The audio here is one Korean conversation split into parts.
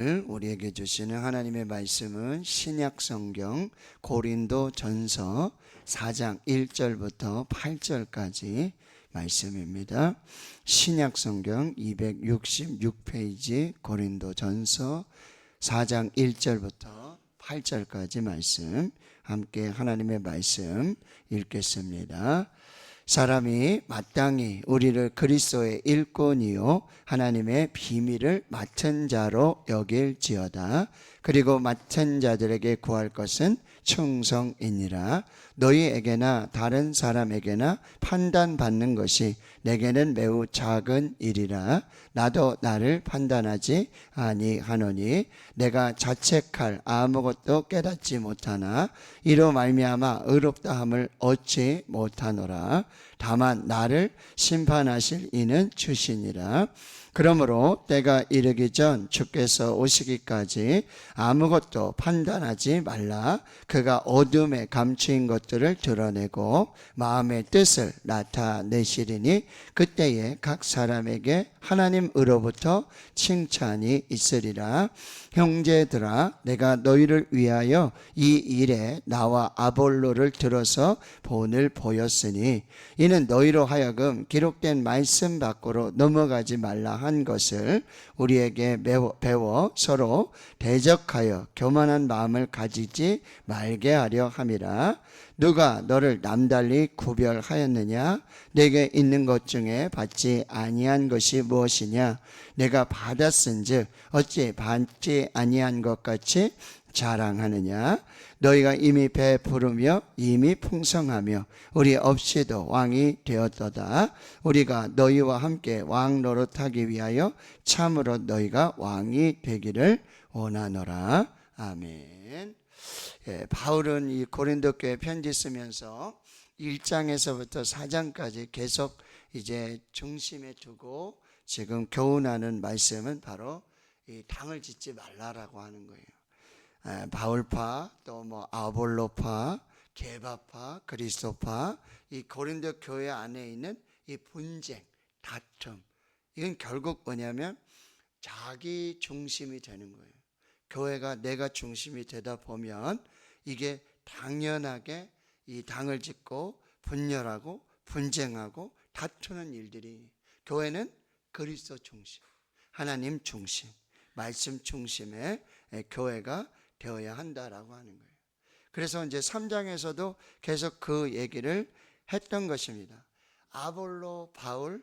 우리에게 주시는 하나님의 말씀은 신약성경 고린도전서 4장 1절부터 8절까지 말씀입니다. 신약성경 266페이지 고린도전서 4장 1절부터 8절까지 말씀, 함께 하나님의 말씀 읽겠습니다. 사람이 마땅히 우리를 그리스도의 일꾼이요 하나님의 비밀을 맡은 자로 여길지어다. 그리고 맡은 자들에게 구할 것은 충성이니라. 너희에게나 다른 사람에게나 판단받는 것이 내게는 매우 작은 일이라. 나도 나를 판단하지 아니하노니 내가 자책할 아무것도 깨닫지 못하나 이로 말미암아 의롭다함을 얻지 못하노라. 다만 나를 심판하실 이는 주시니라. 그러므로 때가 이르기 전 주께서 오시기까지 아무것도 판단하지 말라. 그가 어둠에 감추인 것들을 드러내고 마음의 뜻을 나타내시리니 그때에 각 사람에게 하나님으로부터 칭찬이 있으리라. 형제들아, 내가 너희를 위하여 이 일에 나와 아볼로를 들어서 본을 보였으니 이는 너희로 하여금 기록된 말씀 밖으로 넘어가지 말라 한 것을 우리에게 배워 서로 대적하여 교만한 마음을 가지지 말게 하려 함이라. 누가 너를 남달리 구별하였느냐? 내게 있는 것 중에 받지 아니한 것이 무엇이냐? 내가 받았은즉 어찌 받지 아니한 것 같이 자랑하느냐? 너희가 이미 배부르며 이미 풍성하며 우리 없이도 왕이 되었도다. 우리가 너희와 함께 왕 노릇하기 위하여 참으로 너희가 왕이 되기를 원하노라. 아멘. 바울은 이 고린도 교회 편지 쓰면서 1장에서부터 4장까지 계속 이제 중심에 두고 지금 교훈하는 말씀은 바로 이 당을 짓지 말라라고 하는 거예요. 바울파, 또 아볼로파, 게바파, 그리스도파, 이 고린도 교회 안에 있는 이 분쟁, 다툼, 이건 결국 뭐냐면 자기 중심이 되는 거예요. 교회가 내가 중심이 되다 보면 이게 당연하게 이 당을 짓고 분열하고 분쟁하고 다투는 일들이, 교회는 그리스도 중심, 하나님 중심, 말씀 중심의 교회가 되어야 한다라고 하는 거예요. 그래서 이제 3장에서도 계속 그 얘기를 했던 것입니다. 아볼로, 바울,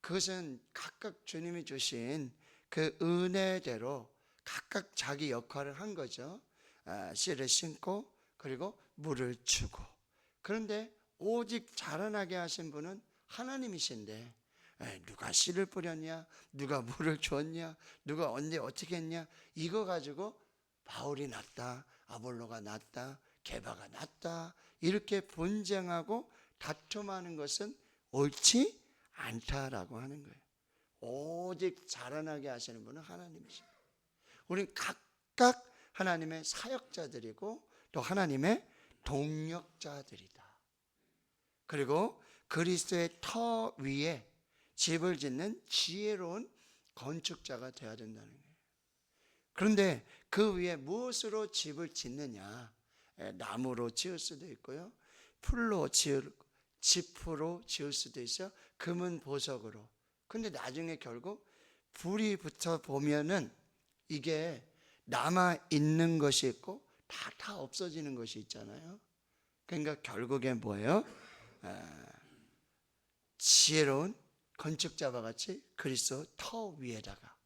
그것은 각각 주님이 주신 그 은혜대로 각각 자기 역할을 한 거죠. 씨를 심고 그리고 물을 주고. 그런데 오직 자라나게 하신 분은 하나님이신데 누가 씨를 뿌렸냐, 누가 물을 줬냐, 누가 언제 어떻게 했냐, 이거 가지고 바울이 낫다, 아볼로가 낫다, 게바가 낫다, 이렇게 분쟁하고 다툼하는 것은 옳지 않다라고 하는 거예요. 오직 자라나게 하시는 분은 하나님이십니다. 우리는 각각 하나님의 사역자들이고 또 하나님의 동력자들이다. 그리고 그리스도의 터 위에 집을 짓는 지혜로운 건축자가 되어야 된다는 거예요. 그런데 그 위에 무엇으로 집을 짓느냐? 나무로 지을 수도 있고요, 풀로 지프로 지을 수도 있어요, 금은 보석으로. 근데 나중에 결국 불이 붙어 보면은 이게 남아 있는 것이 있고 다 없어지는 것이 있잖아요. 그러니까 결국엔 뭐예요? 지혜로운 건축자와 같이 그리스도 터 위에다가,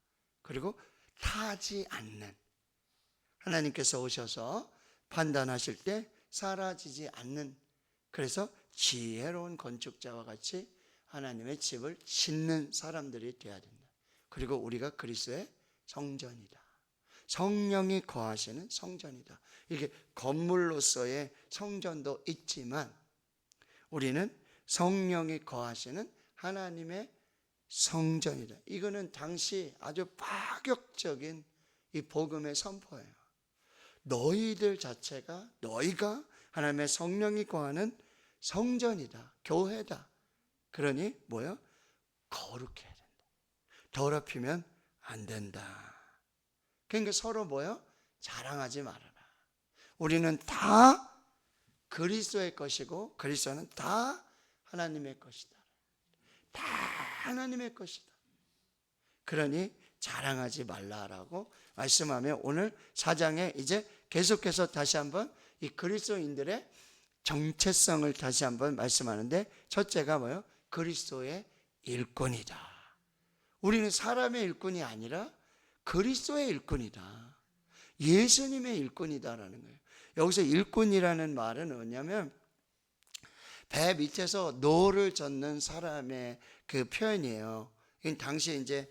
그리고 타지 않는, 하나님께서 오셔서 판단하실 때 사라지지 않는, 그래서 지혜로운 건축자와 같이 하나님의 집을 짓는 사람들이 되어야 된다. 그리고 우리가 그리스도의 성전이다, 성령이 거하시는 성전이다. 이게 건물로서의 성전도 있지만 우리는 성령이 거하시는 하나님의 성전이다. 이거는 당시 아주 파격적인 이 복음의 선포예요. 너희들 자체가, 너희가 하나님의 성령이 거하는 성전이다, 교회다. 그러니 뭐요? 거룩해야 된다. 더럽히면 안 된다. 그러니까 서로 뭐요? 자랑하지 말아라. 우리는 다 그리스도의 것이고 그리스도는 다 하나님의 것이다. 다 하나님의 것이다. 그러니 자랑하지 말라라고 말씀하며 오늘 4장에 이제 계속해서 다시 한번 이 그리스도인들의 정체성을 다시 한번 말씀하는데, 첫째가 뭐예요? 그리스도의 일꾼이다. 우리는 사람의 일꾼이 아니라 그리스도의 일꾼이다. 예수님의 일꾼이다라는 거예요. 여기서 일꾼이라는 말은 뭐냐면 배 밑에서 노를 젓는 사람의 그 표현이에요. 당시에 이제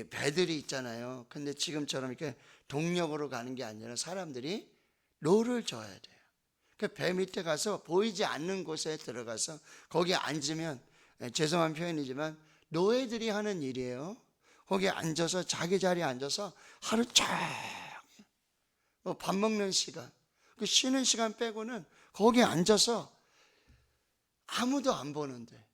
배들이 있잖아요. 근데 지금처럼 이렇게 동력으로 가는 게 아니라 사람들이 노를 져야 돼요. 배 밑에 가서 보이지 않는 곳에 들어가서 거기에 앉으면, 죄송한 표현이지만 노예들이 하는 일이에요. 거기에 앉아서 자기 자리에 앉아서 하루 종일 밥 먹는 시간, 그 쉬는 시간 빼고는 거기에 앉아서 아무도 안 보는데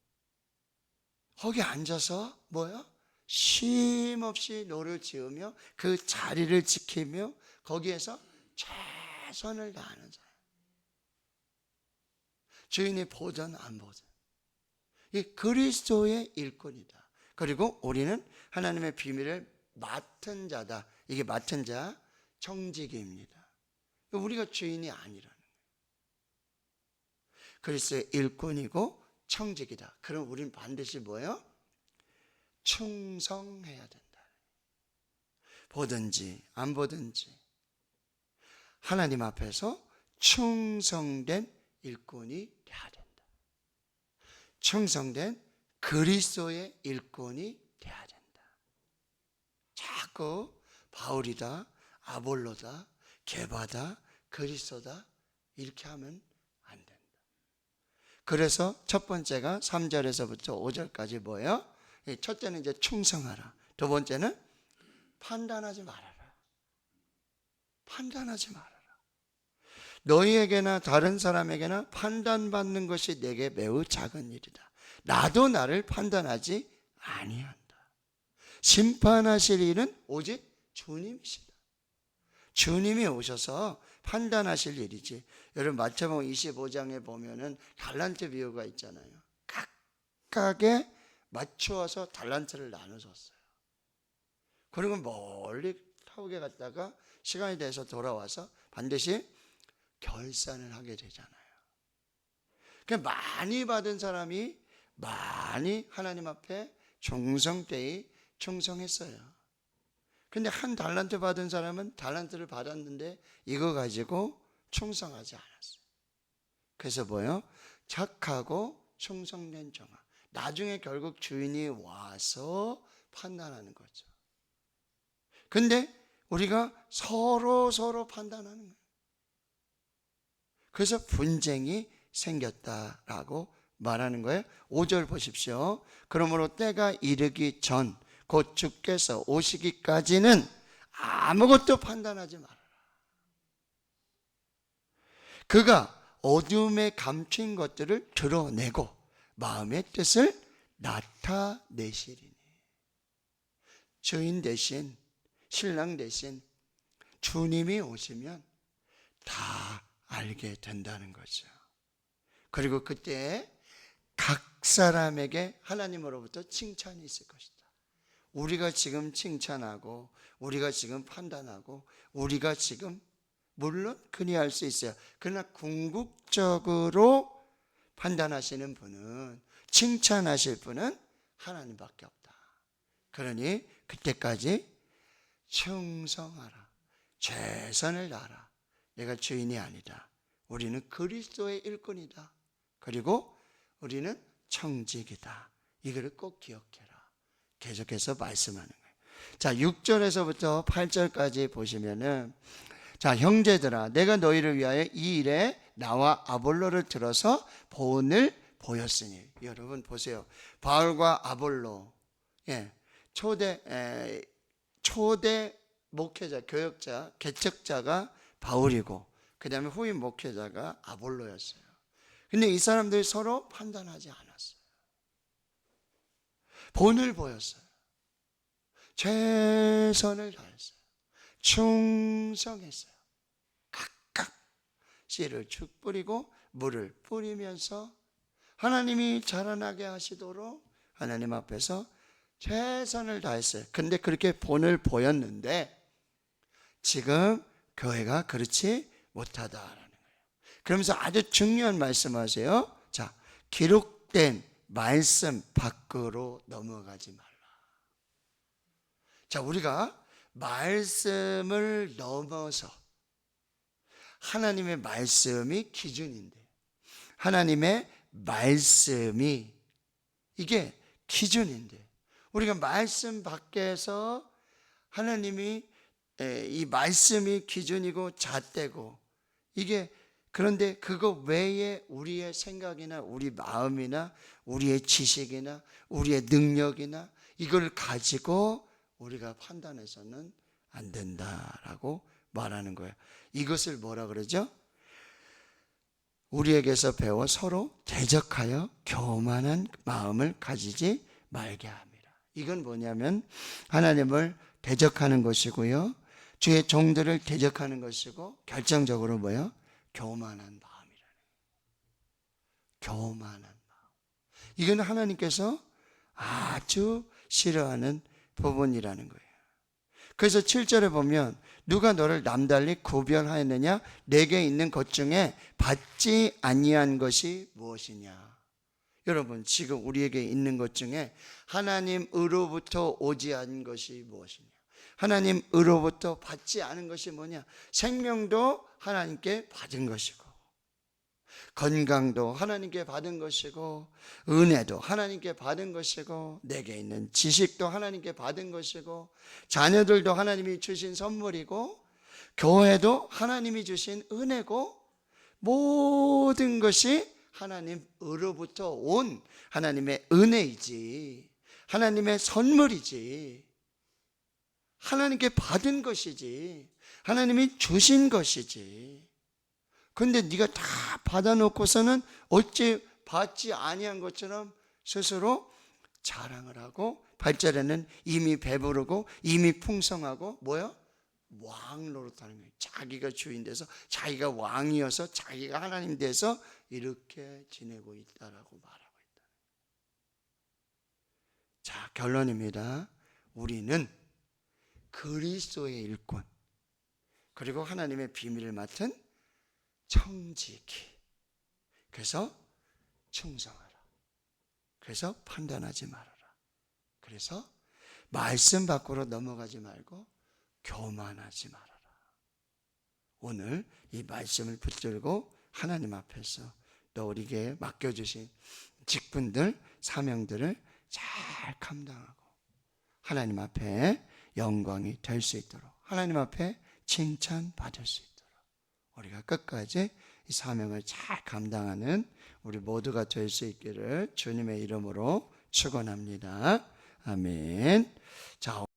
거기에 앉아서 뭐야? 쉼 없이 노를 지으며 그 자리를 지키며 거기에서 최선을 다하는 사람. 주인이 보든 안 보든 이 그리스도의 일꾼이다. 그리고 우리는 하나님의 비밀을 맡은 자다. 이게 맡은 자, 청지기입니다. 우리가 주인이 아니라는 거예요. 그리스도의 일꾼이고 청지기다. 그럼 우린 반드시 뭐예요? 충성해야 된다. 보든지 안 보든지 하나님 앞에서 충성된 일꾼이 돼야 된다. 충성된 그리스도의 일꾼이 돼야 된다. 자꾸 바울이다, 아볼로다, 게바다, 그리스도다 이렇게 하면 안 된다. 그래서 첫 번째가 3절에서부터 5절까지 뭐예요? 첫째는 이제 충성하라. 두 번째는 판단하지 말아라. 판단하지 말아라. 너희에게나 다른 사람에게나 판단받는 것이 내게 매우 작은 일이다. 나도 나를 판단하지 아니한다. 심판하실 일은 오직 주님이시다. 주님이 오셔서 판단하실 일이지. 여러분 마태복음 25장에 보면은 달란트 비유가 있잖아요. 각각에 맞추어서 달란트를 나눠줬어요. 그리고 멀리 타국에 갔다가 시간이 돼서 돌아와서 반드시 결산을 하게 되잖아요. 그러니까 많이 받은 사람이 많이 하나님 앞에 충성되이 충성했어요. 근데 한 달란트 받은 사람은 달란트를 받았는데 이거 가지고 충성하지 않았어요. 그래서 뭐예요? 착하고 충성된 종아. 나중에 결국 주인이 와서 판단하는 거죠. 근데 우리가 서로 판단하는 거예요. 그래서 분쟁이 생겼다라고 말하는 거예요. 5절 보십시오. 그러므로 때가 이르기 전 곧 주께서 오시기까지는 아무것도 판단하지 말아라. 그가 어둠에 감춘 것들을 드러내고 마음의 뜻을 나타내시리니. 주인 대신, 신랑 대신 주님이 오시면 다 알게 된다는 거죠. 그리고 그때 각 사람에게 하나님으로부터 칭찬이 있을 것이다. 우리가 지금 칭찬하고 우리가 지금 판단하고 우리가 지금 물론 그리할 수 있어요. 그러나 궁극적으로 판단하시는 분은, 칭찬하실 분은 하나님밖에 없다. 그러니 그때까지 충성하라. 최선을 다하라. 내가 주인이 아니다. 우리는 그리스도의 일꾼이다. 그리고 우리는 청직이다. 이거를 꼭 기억해라. 계속해서 말씀하는 거예요. 자, 6절에서부터 8절까지 보시면은, 자, 형제들아, 내가 너희를 위하여 이 일에 나와 아볼로를 들어서 본을 보였으니. 여러분 보세요. 바울과 아볼로, 초대 목회자, 교역자, 개척자가 바울이고 그 다음에 후임 목회자가 아볼로였어요. 근데 이 사람들이 서로 판단하지 않았어요. 본을 보였어요. 최선을 다했어요. 충성했어요. 각각 씨를 쭉 뿌리고 물을 뿌리면서 하나님이 자라나게 하시도록 하나님 앞에서 최선을 다했어요. 근데 그렇게 본을 보였는데 지금 교회가 그렇지 못하다라는 거예요. 그러면서 아주 중요한 말씀하세요. 자, 기록된 말씀 밖으로 넘어가지 말라. 자, 우리가 말씀을 넘어서 하나님의 말씀이 기준인데 하나님의 말씀이 이게 기준인데 우리가 말씀 밖에서 하나님이 이 말씀이 기준이고 잣대고 이게 그런데 그거 외에 우리의 생각이나 우리 마음이나 우리의 지식이나 우리의 능력이나 이걸 가지고 우리가 판단해서는 안 된다라고 말하는 거예요. 이것을 뭐라 그러죠? 우리에게서 배워 서로 대적하여 교만한 마음을 가지지 말게 합니다. 이건 뭐냐면 하나님을 대적하는 것이고요. 주의 종들을 대적하는 것이고 결정적으로 뭐예요? 교만한 마음이라는 거예요. 교만한 마음. 이건 하나님께서 아주 싫어하는 부분이라는 거예요. 그래서 7절에 보면 누가 너를 남달리 구별하였느냐? 내게 있는 것 중에 받지 아니한 것이 무엇이냐? 여러분, 지금 우리에게 있는 것 중에 하나님으로부터 오지 않은 것이 무엇이냐? 하나님으로부터 받지 않은 것이 뭐냐? 생명도 하나님께 받은 것이고 건강도 하나님께 받은 것이고 은혜도 하나님께 받은 것이고 내게 있는 지식도 하나님께 받은 것이고 자녀들도 하나님이 주신 선물이고 교회도 하나님이 주신 은혜고 모든 것이 하나님으로부터 온 하나님의 은혜이지 하나님의 선물이지 하나님께 받은 것이지 하나님이 주신 것이지. 근데 네가 다 받아놓고서는 어찌 받지 아니한 것처럼 스스로 자랑을 하고 8절에는 이미 배부르고 이미 풍성하고 뭐요? 왕 노릇하는 거예요. 자기가 주인 돼서 자기가 왕이어서 자기가 하나님 돼서 이렇게 지내고 있다라고 말하고 있다. 자, 결론입니다. 우리는 그리스도의 일꾼 그리고 하나님의 비밀을 맡은 청지기. 그래서 충성하라. 그래서 판단하지 말아라. 그래서 말씀 밖으로 넘어가지 말고 교만하지 말아라. 오늘 이 말씀을 붙들고 하나님 앞에서 또 우리에게 맡겨주신 직분들, 사명들을 잘 감당하고 하나님 앞에 영광이 될 수 있도록 하나님 앞에 칭찬받을 수 있도록 우리가 끝까지 이 사명을 잘 감당하는 우리 모두가 될 수 있기를 주님의 이름으로 축원합니다. 아멘. 자.